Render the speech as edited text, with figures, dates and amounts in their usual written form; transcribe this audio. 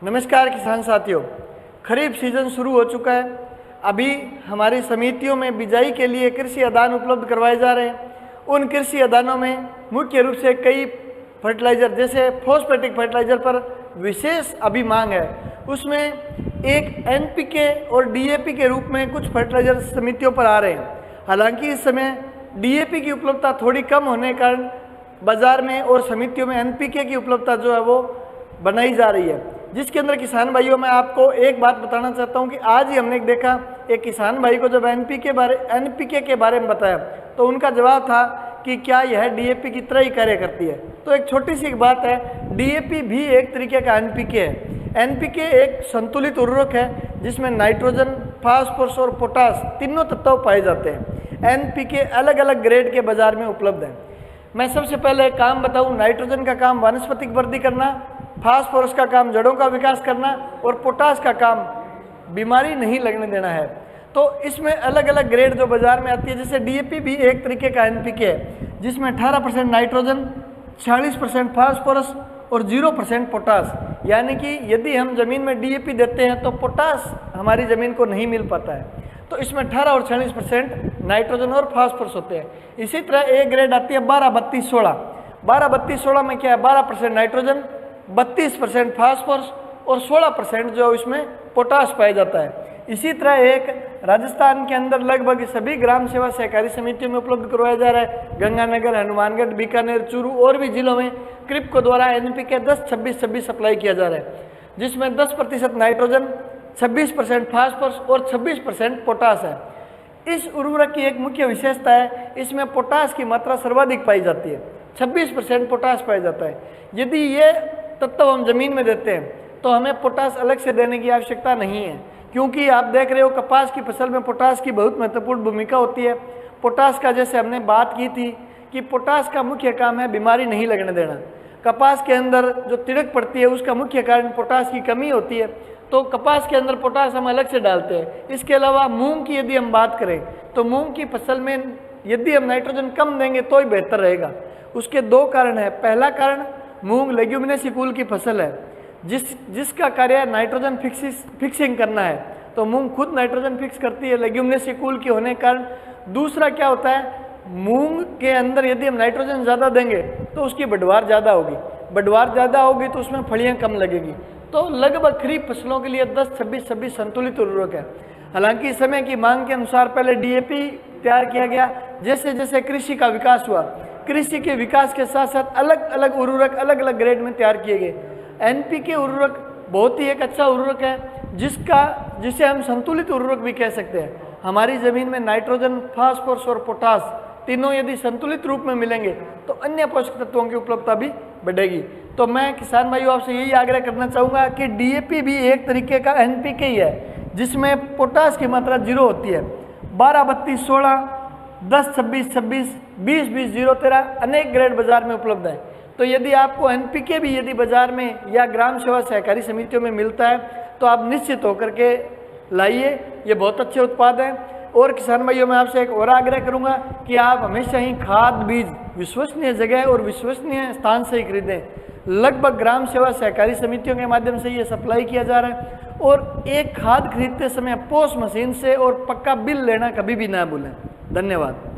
नमस्कार किसान साथियों, खरीफ सीजन शुरू हो चुका है। अभी हमारी समितियों में बिजाई के लिए कृषि आदान उपलब्ध करवाए जा रहे हैं। उन कृषि आदानों में मुख्य रूप से कई फर्टिलाइज़र जैसे फॉस्फेटिक फर्टिलाइज़र पर विशेष अभी मांग है। उसमें एक एनपीके और डीएपी के रूप में कुछ फर्टिलाइज़र समितियों पर आ रहे हैं। हालांकि इस समय डीएपी की उपलब्धता थोड़ी कम होने के कारण बाज़ार में और समितियों में एनपीके की उपलब्धता जो है वो बनाई जा रही है। जिसके अंदर किसान भाइयों मैं आपको एक बात बताना चाहता हूं कि आज ही हमने देखा एक किसान भाई को जब एनपीके के बारे में बताया तो उनका जवाब था कि क्या यह डीएपी की तरह ही कार्य करती है। तो एक छोटी सी बात है, डीएपी भी एक तरीके का एनपीके है। एनपीके एक संतुलित उर्वरक है जिसमें नाइट्रोजन, फास्फोरस और पोटास तीनों तत्व पाए जाते हैं। एनपीके अलग अलग ग्रेड के बाजार में उपलब्ध है। मैं सबसे पहले एक काम बताऊं, नाइट्रोजन का काम वानस्पतिक वृद्धि करना, फास्फोरस का काम जड़ों का विकास करना और पोटास का काम बीमारी नहीं लगने देना है। तो इसमें अलग अलग ग्रेड जो बाजार में आती है, जैसे डीएपी भी एक तरीके का एनपीके है जिसमें 18% नाइट्रोजन, 40% फास्फोरस और 0% पोटास। यानी कि यदि हम ज़मीन में डीएपी देते हैं तो पोटास हमारी ज़मीन को नहीं मिल पाता है। तो इसमें 18 और 40% नाइट्रोजन और फास्फोरस होते हैं। इसी तरह एक ग्रेड आती है 12-32-16। 12-32-16 में क्या है, 12% नाइट्रोजन, 32% फास्फोरस और 16% जो इसमें पोटास पाया जाता है। इसी तरह एक राजस्थान के अंदर लगभग सभी ग्राम सेवा सहकारी समितियों में उपलब्ध करवाया जा रहा है। गंगानगर, हनुमानगढ़, बीकानेर, चूरू और भी जिलों में क्रिप्को द्वारा एनपीके 10-26-26 सप्लाई किया जा रहा है, जिसमें 10% नाइट्रोजन, 26% फास्फोरस और 26% पोटास है। इस उर्वरक की एक मुख्य विशेषता है, इसमें पोटास की मात्रा सर्वाधिक पाई जाती है। 26% पोटास पाया जाता है। यदि ये तत्व हम जमीन में देते हैं तो हमें पोटास अलग से देने की आवश्यकता नहीं है, क्योंकि आप देख रहे हो कपास की फसल में पोटास की बहुत महत्वपूर्ण भूमिका होती है। पोटास का जैसे हमने बात की थी कि पोटास का मुख्य काम है बीमारी नहीं लगने देना। कपास के अंदर जो तिड़क पड़ती है उसका मुख्य कारण पोटास की कमी होती है, तो कपास के अंदर पोटास हम अलग से डालते हैं। इसके अलावा मूंग की यदि हम बात करें तो मूंग की फसल में यदि हम नाइट्रोजन कम देंगे तो ही बेहतर रहेगा। उसके दो कारण है। पहला कारण, मूंग लेग्यूमिनेसी कुल की फसल है जिसका कार्य नाइट्रोजन फिक्सिंग करना है, तो मूंग खुद नाइट्रोजन फिक्स करती है लेग्यूमिनेसी कुल की होने के कारण। दूसरा क्या होता है, मूंग के अंदर यदि हम नाइट्रोजन ज़्यादा देंगे तो उसकी बढ़वार ज़्यादा होगी, बढ़वार ज़्यादा होगी तो उसमें फलियाँ कम लगेगी। तो लगभग खरीफ फसलों के लिए 10-26-26 संतुलित उर्वरक है। हालांकि समय की मांग के अनुसार पहले डीएपी तैयार किया गया। जैसे जैसे कृषि का विकास हुआ, कृषि के विकास के साथ साथ अलग अलग उर्वरक अलग अलग ग्रेड में तैयार किए गए। एनपीके उर्वरक बहुत ही एक अच्छा उर्वरक है जिसे हम संतुलित उर्वरक भी कह सकते हैं। हमारी ज़मीन में नाइट्रोजन, फास्फोरस और पोटास तीनों यदि संतुलित रूप में मिलेंगे तो अन्य पोषक तत्वों की उपलब्धता भी बढ़ेगी। तो मैं किसान भाइयों आपसे यही आग्रह करना चाहूँगा कि डीएपी भी एक तरीके का एनपीके ही है जिसमें पोटास की मात्रा 0 होती है। 12-32-16, 10-26-26, 20-20-0-13 अनेक ग्रेड बाजार में उपलब्ध है। तो यदि आपको एनपीके भी यदि बाजार में या ग्राम सेवा सहकारी समितियों में मिलता है तो आप निश्चित होकर के लाइए, ये बहुत अच्छे उत्पाद हैं। और किसान भाइयों मैं आपसे एक और आग्रह करूंगा कि आप हमेशा ही खाद बीज विश्वसनीय जगह और विश्वसनीय स्थान से ही खरीदें। लगभग ग्राम सेवा सहकारी समितियों के माध्यम से ये सप्लाई किया जा रहा है। और एक खाद खरीदते समय पोस मशीन से और पक्का बिल लेना कभी भी ना भूलें। धन्यवाद।